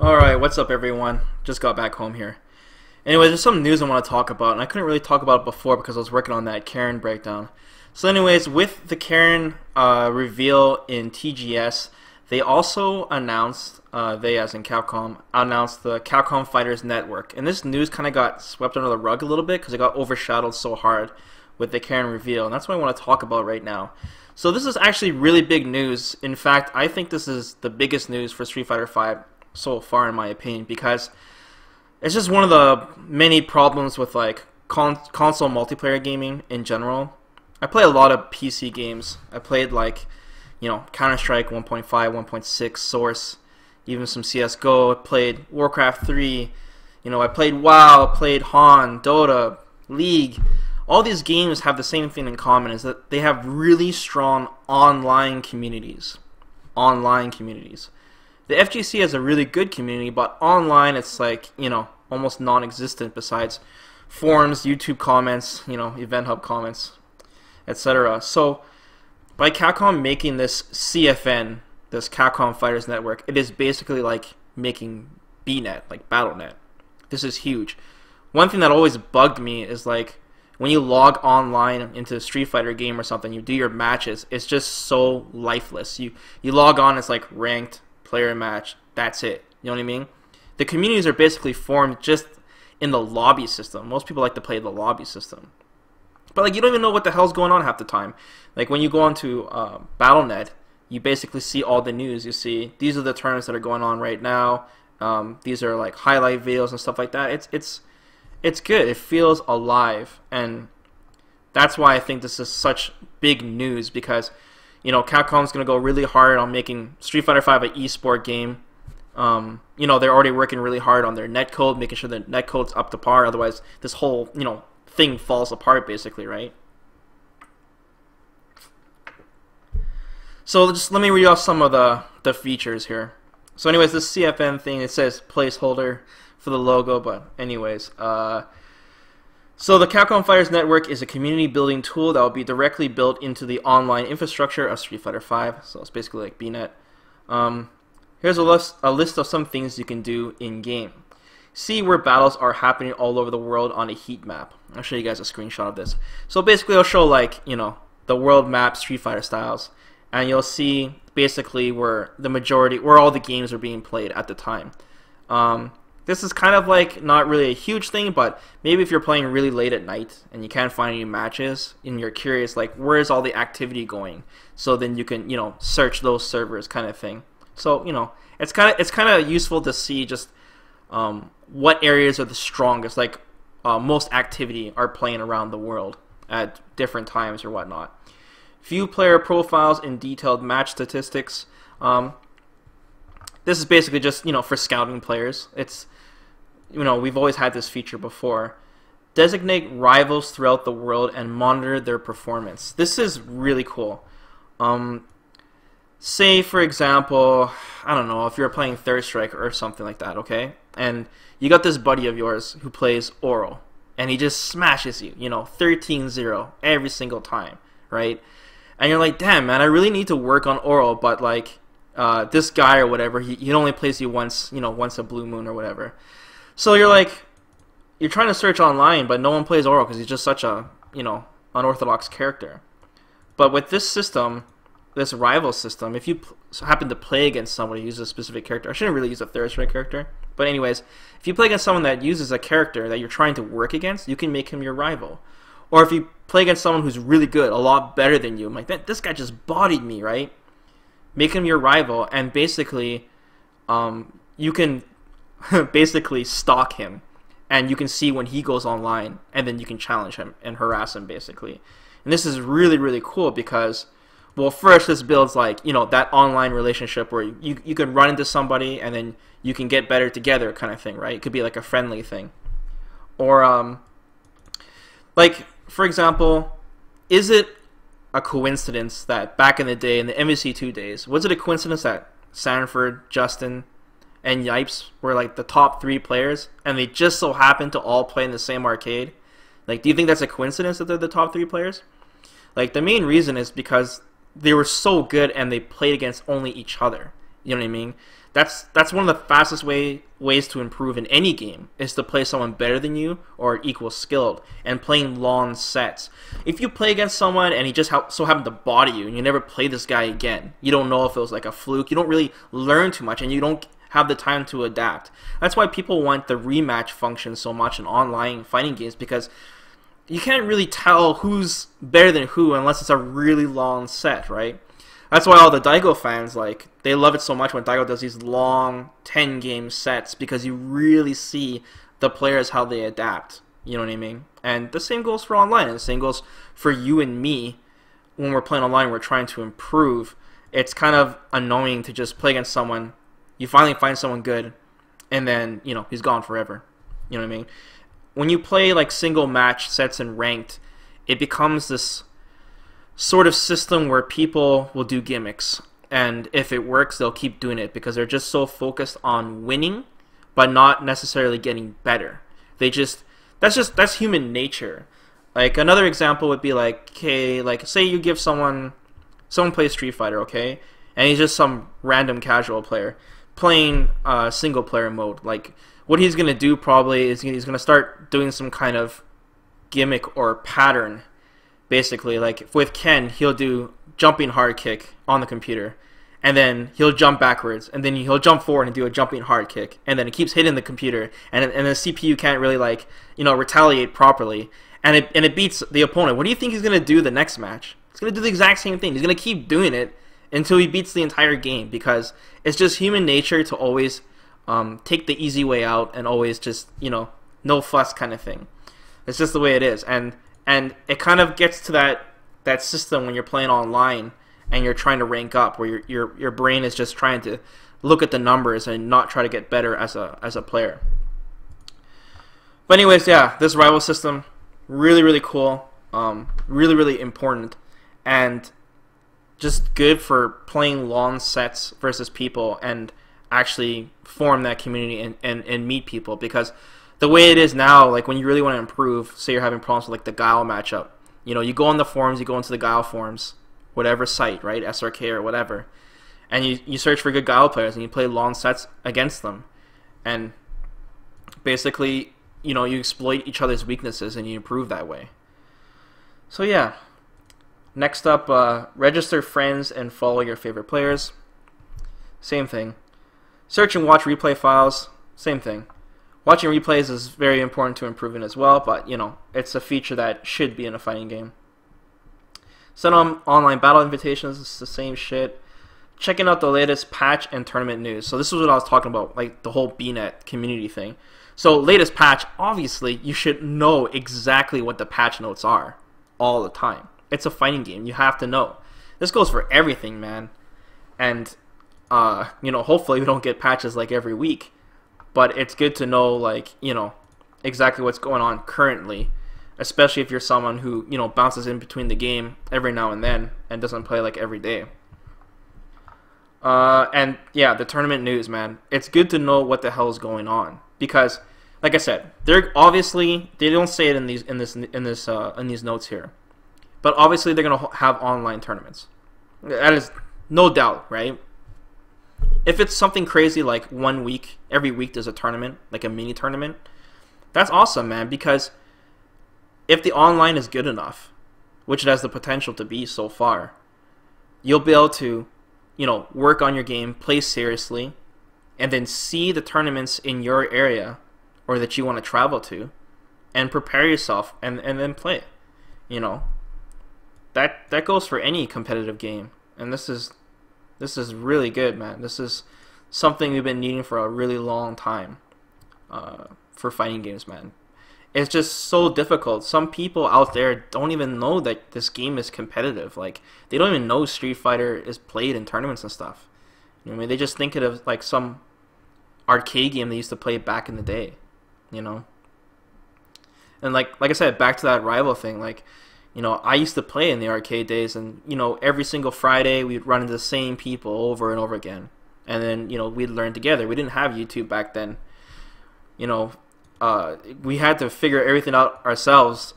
Alright, what's up everyone? Just got back home here. Anyway, there's some news I want to talk about, and I couldn't really talk about it before because I was working on that Karen breakdown. So anyways, with the Karen reveal in TGS, they also announced, they as in Capcom, announced the Capcom Fighters Network. And this news kind of got swept under the rug a little bit because it got overshadowed so hard with the Karen reveal, and that's what I want to talk about right now. So this is actually really big news. In fact, I think this is the biggest news for Street Fighter V so far in my opinion, because it's just one of the many problems with like console multiplayer gaming in general. I play a lot of PC games. I played like, Counter-Strike 1.5, 1.6, Source, even some CSGO. I played Warcraft 3, I played WoW, played Han, Dota, League. All these games have the same thing in common, is that they have really strong online communities. The FGC has a really good community, but online it's like, almost non-existent besides forums, YouTube comments, Event Hub comments, etc. So by Capcom making this CFN, this Capcom Fighters Network, it is basically like making BNet, like BattleNet. This is huge. One thing that always bugged me is like when you log online into a Street Fighter game or something, you do your matches, it's just so lifeless. You log on, it's like ranked player match, that's it. You know what I mean? The communities are basically formed just in the lobby system. Most people like to play the lobby system. But like you don't even know what the hell's going on half the time. Like when you go onto BattleNet, you basically see all the news. You see these are the tournaments that are going on right now. These are like highlight videos and stuff like that. It's good. It feels alive, and that's why I think this is such big news, because Capcom's going to go really hard on making Street Fighter V an esport game. They're already working really hard on their netcode, making sure the netcode's up to par. Otherwise, this whole, thing falls apart, basically, right? So just let me read off some of the features here. So anyways, this CFN thing, it says placeholder for the logo, but anyways, so the Capcom Fighters Network is a community building tool that will be directly built into the online infrastructure of Street Fighter V. So it's basically like BNet. Here's a list of some things you can do in game. See where battles are happening all over the world on a heat map. I'll show you guys a screenshot of this. So basically, it'll show like the world map Street Fighter styles, and you'll see basically where all the games are being played at the time. This is kind of like not really a huge thing, but maybe if you're playing really late at night and you can't find any matches and you're curious like where's all the activity going, so then you can search those servers kind of thing. So it's kind of useful to see just what areas are the strongest, like most activity are playing around the world at different times or whatnot. View player profiles and detailed match statistics. This is basically just for scouting players. It's we've always had this feature before. Designate rivals throughout the world and monitor their performance. This is really cool. Say for example, I don't know, if you're playing Third Strike or something like that, okay? And you got this buddy of yours who plays Oro, and he just smashes you, 13-0 every single time, right? And you're like, damn man, I really need to work on Oro, but like this guy or whatever, he only plays you once, once a blue moon or whatever. So you're trying to search online, but no one plays Oro because he's just such a, unorthodox character. But with this system, this rival system, if you happen to play against someone who uses a specific character, I shouldn't really use a Third Strike character, but anyways, if you play against someone that uses a character that you're trying to work against, you can make him your rival. Or if you play against someone who's really good, a lot better than you, I'm like, this guy just bodied me, right? Make him your rival, and basically you can basically stalk him, and you can see when he goes online, and then you can challenge him and harass him basically. And this is really, really cool because, well, first this builds like that online relationship where you can run into somebody and then you can get better together kind of thing, right? It could be like a friendly thing. Or like for example, is it a coincidence that back in the day, in the MVC2 days, was it a coincidence that Sanford, Justin, and Yipes were like the top 3 players, and they just so happened to all play in the same arcade? Like, do you think that's a coincidence that they're the top 3 players? Like, the main reason is because they were so good and they played against only each other. You know what I mean? That's one of the fastest ways to improve in any game, is to play someone better than you or equal skilled, and playing long sets. If you play against someone and he just so happened to body you and you never play this guy again, you don't know if it was like a fluke, you don't really learn too much, and you don't have the time to adapt. That's why people want the rematch function so much in online fighting games, because you can't really tell who's better than who unless it's a really long set, right? That's why all the Daigo fans, like, they love it so much when Daigo does these long 10-game sets, because you really see the players, how they adapt. You know what I mean? And the same goes for online, and the same goes for you and me. When we're playing online, we're trying to improve. It's kind of annoying to just play against someone, you finally find someone good, and then, you know, he's gone forever. You know what I mean? When you play, like, single match sets in ranked, it becomes this sort of system where people will do gimmicks, and if it works, they'll keep doing it because they're just so focused on winning, but not necessarily getting better. That's human nature. Like, another example would be like, okay, like, say you give someone plays Street Fighter, okay, and he's just some random casual player playing single player mode. Like, what he's gonna do probably is he's gonna start doing some kind of gimmick or pattern. Basically, like with Ken, he'll do jumping hard kick on the computer, and then he'll jump backwards, and then he'll jump forward and do a jumping hard kick, and then it keeps hitting the computer, and the CPU can't really, like, you know, retaliate properly, and it beats the opponent. What do you think he's gonna do the next match? He's gonna do the exact same thing. He's gonna keep doing it until he beats the entire game, because it's just human nature to always take the easy way out and always just, you know, no fuss kind of thing. It's just the way it is, and it kind of gets to that system when you're playing online and you're trying to rank up, where your brain is just trying to look at the numbers and not try to get better as a player. But anyways, yeah, this rival system, really cool, really important, and just good for playing long sets versus people and actually form that community and meet people. Because the way it is now, like, when you really want to improve, say you're having problems with, like, the Guile matchup, you know, you go on the forums, you go into the Guile forums, whatever site, right, SRK or whatever, and you search for good Guile players and you play long sets against them, and basically, you know, you exploit each other's weaknesses and you improve that way. So yeah, next up, register friends and follow your favorite players. Same thing. Search and watch replay files. Same thing. Watching replays is very important to improving as well, but, you know, it's a feature that should be in a fighting game. Send on online battle invitations. It's the same shit. Checking out the latest patch and tournament news. So this is what I was talking about, like the whole BNet community thing. So latest patch, obviously you should know exactly what the patch notes are all the time. It's a fighting game. You have to know. This goes for everything, man. And you know, hopefully we don't get patches like every week, but it's good to know, like, you know, exactly what's going on currently, especially if you're someone who, you know, bounces in between the game every now and then and doesn't play like every day. And yeah, the tournament news, man. It's good to know what the hell is going on, because, like I said, they're obviously, they don't say it in these notes here, but obviously they're gonna have online tournaments. That is no doubt, right? If it's something crazy like 1 week, every week there's a tournament, like a mini tournament, that's awesome, man, because if the online is good enough, which it has the potential to be so far, you'll be able to, you know, work on your game, play seriously, and then see the tournaments in your area or that you want to travel to, and prepare yourself and then play. You know, that goes for any competitive game, and this is really good, man. This is something we've been needing for a really long time for fighting games, man. It's just so difficult. Some people out there don't even know that this game is competitive. Like, they don't even know Street Fighter is played in tournaments and stuff. You know what I mean? They just think of like some arcade game they used to play back in the day, you know? And like I said, back to that rival thing, like, you know, I used to play in the arcade days, and, you know, every single Friday we'd run into the same people over and over again. And then, you know, we'd learn together. We didn't have YouTube back then. You know, we had to figure everything out ourselves,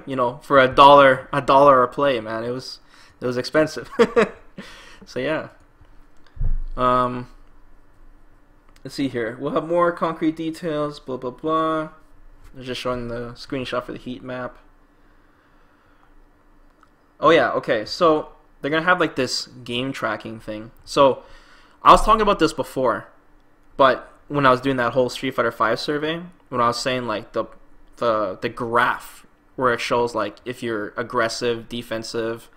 you know, for a dollar a play, man. It was expensive. So yeah. let's see here. We'll have more concrete details, blah, blah, blah. They're just showing the screenshot for the heat map. Oh yeah, okay, so they're going to have like this game tracking thing. So I was talking about this before, but when I was doing that whole Street Fighter V survey, when I was saying like the graph where it shows like if you're aggressive, defensive,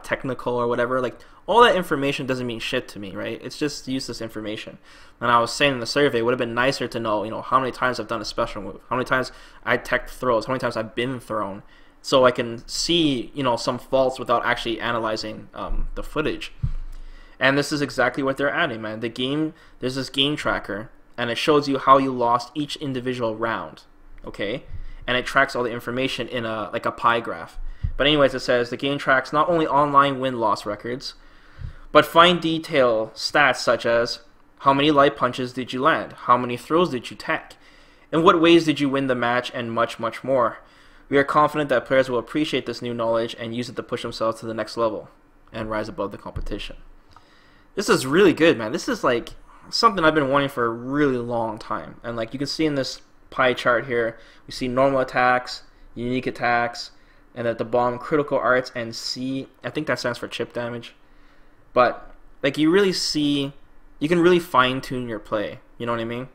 technical or whatever, like all that information doesn't mean shit to me, right? It's just useless information. And I was saying in the survey, it would have been nicer to know, you know, how many times I've done a special move, how many times I tech throws, how many times I've been thrown, so I can see, you know, some faults without actually analyzing the footage. And this is exactly what they're adding, man. The game, there's this game tracker, and it shows you how you lost each individual round, okay? And it tracks all the information in a like a pie graph. But anyways, it says the game tracks not only online win-loss records, but fine detail stats such as how many light punches did you land, how many throws did you tech, in what ways did you win the match, and much, much more. We are confident that players will appreciate this new knowledge and use it to push themselves to the next level and rise above the competition. This is really good, man. This is like something I've been wanting for a really long time. And like you can see in this pie chart here, we see normal attacks, unique attacks, and at the bottom critical arts and C. I think that stands for chip damage. But like you really see, you can really fine tune your play. You know what I mean?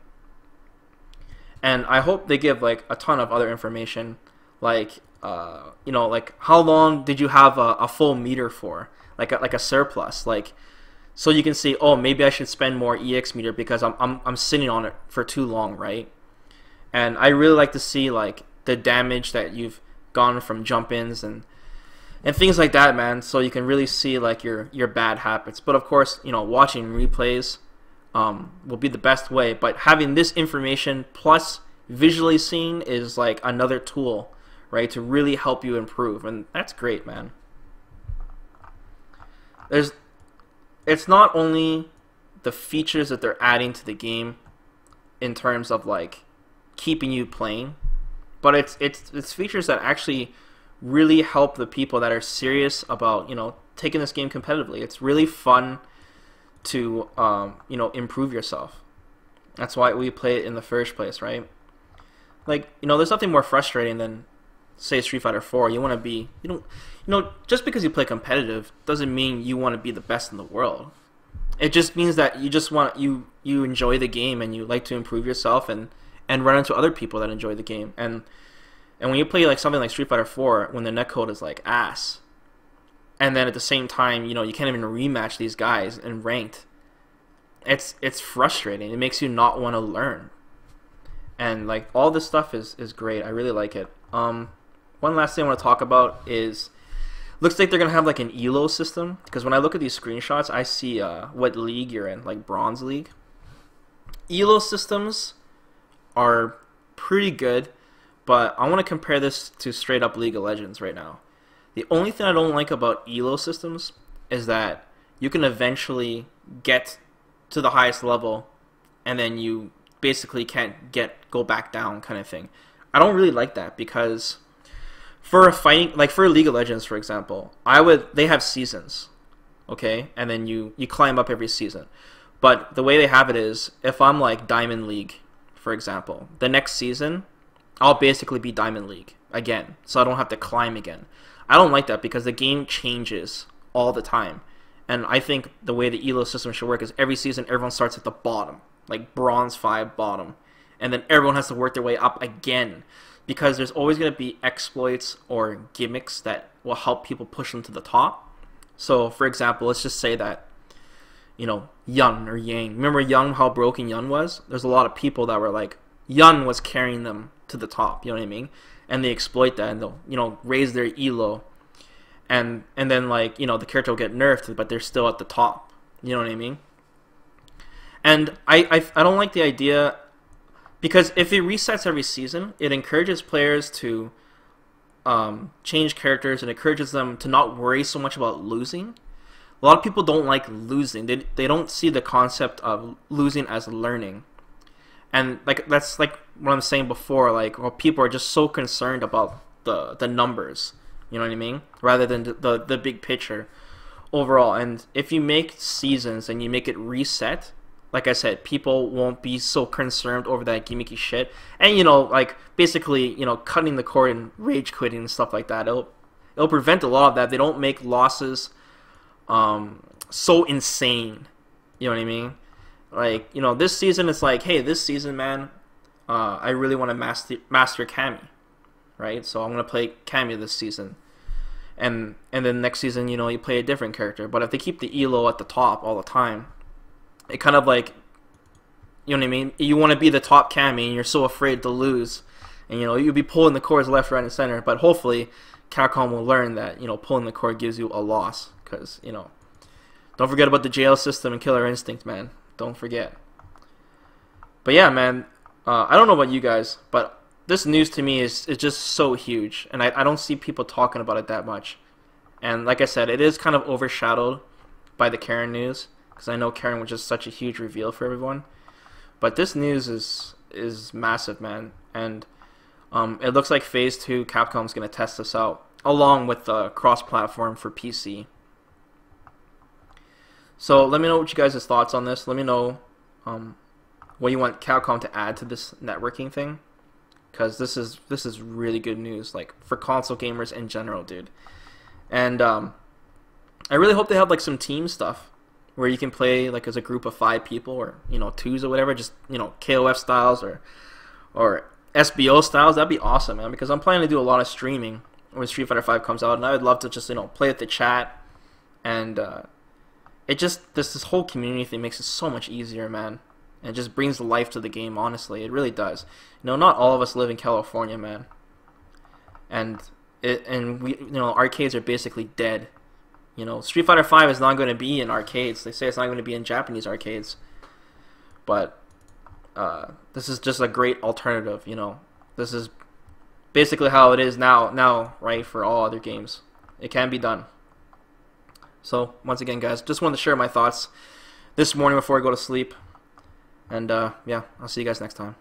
And I hope they give like a ton of other information, like you know, like how long did you have a full meter for, like a surplus, like. So you can see, oh, maybe I should spend more EX meter because I'm sitting on it for too long, right? And I really like to see like the damage that you've gone from jump-ins and things like that, man. So you can really see like your bad habits. But of course, you know, watching replays will be the best way. But having this information plus visually seen is like another tool, right, to really help you improve, and that's great, man. It's not only the features that they're adding to the game in terms of like keeping you playing, but it's features that actually really help the people that are serious about, you know, taking this game competitively. It's really fun to you know, improve yourself. That's why we play it in the first place, right? Like, you know, there's nothing more frustrating than, say, Street Fighter 4. You want to be, you know, just because you play competitive doesn't mean you want to be the best in the world. It just means that you just want, you enjoy the game and you like to improve yourself and run into other people that enjoy the game. And when you play like something like Street Fighter 4, when the netcode is like ass, and then at the same time, you know, you can't even rematch these guys in ranked, it's frustrating. It makes you not want to learn. And like all this stuff is great. I really like it. One last thing I want to talk about is, looks like they're gonna have like an ELO system, because when I look at these screenshots, I see what league you're in, like Bronze League. ELO systems are pretty good, but I want to compare this to straight up League of Legends right now. The only thing I don't like about ELO systems is that you can eventually get to the highest level and then you basically can't go back down, kind of thing. I don't really like that, because for a fighting, like for League of Legends, for example, they have seasons, okay, and then you climb up every season. But the way they have it is, if I'm like Diamond League, for example, the next season I'll basically be Diamond League again, so I don't have to climb again. I don't like that, because the game changes all the time, and I think the way the ELO system should work is every season everyone starts at the bottom, like Bronze 5 bottom, and then everyone has to work their way up again, because there's always going to be exploits or gimmicks that will help people push them to the top. So for example, let's just say that, you know, Yun or Yang, remember Yun, how broken Yun was? There's a lot of people that were like, Yun was carrying them to the top, you know what I mean? And they exploit that, and they'll, you know, raise their elo, and then like, you know, the character will get nerfed, but they're still at the top, you know what I mean? And I don't like the idea, because if it resets every season, it encourages players to change characters and encourages them to not worry so much about losing. A lot of people don't like losing. They don't see the concept of losing as learning. And like that's like what I'm saying before, like, well, people are just so concerned about the numbers, you know what I mean, rather than the big picture overall. And if you make seasons and you make it reset, like I said, people won't be so concerned over that gimmicky shit. And, you know, like, basically, you know, cutting the cord and rage quitting and stuff like that. It'll prevent a lot of that. They don't make losses so insane. You know what I mean? Like, you know, this season it's like, hey, this season, man, I really want to master Cammy, right? So I'm going to play Cammy this season. And then next season, you know, you play a different character. But if they keep the elo at the top all the time, it kind of like, you know what I mean? You want to be the top Cammy, and you're so afraid to lose. And, you know, you'll be pulling the cords left, right, and center. But hopefully, Capcom will learn that, you know, pulling the cord gives you a loss. Because, you know, don't forget about the jail system and Killer Instinct, man. Don't forget. But yeah, man, I don't know about you guys, but this news to me is just so huge, and I don't see people talking about it that much. And like I said, it is kind of overshadowed by the Karen news, because I know Karen was just such a huge reveal for everyone. But this news is massive, man, and it looks like Phase 2 Capcom's going to test this out, along with the cross-platform for PC. So let me know what you guys' thoughts on this. Let me know what you want Capcom to add to this networking thing. Because this is really good news, like, for console gamers in general, dude. And I really hope they have, like, some team stuff where you can play, like, as a group of 5 people, or, you know, 2s or whatever, just, you know, KOF styles or SBO styles. That'd be awesome, man, because I'm planning to do a lot of streaming when Street Fighter V comes out, and I would love to just, you know, play with the chat, and it just, this whole community thing makes it so much easier, man. It just brings life to the game, honestly. It really does. You know, not all of us live in California, man. And we, you know, arcades are basically dead. You know, Street Fighter V is not going to be in arcades. They say it's not going to be in Japanese arcades. But this is just a great alternative, you know. This is basically how it is now, right, for all other games. It can be done. So, once again, guys, just wanted to share my thoughts this morning before I go to sleep. And, yeah, I'll see you guys next time.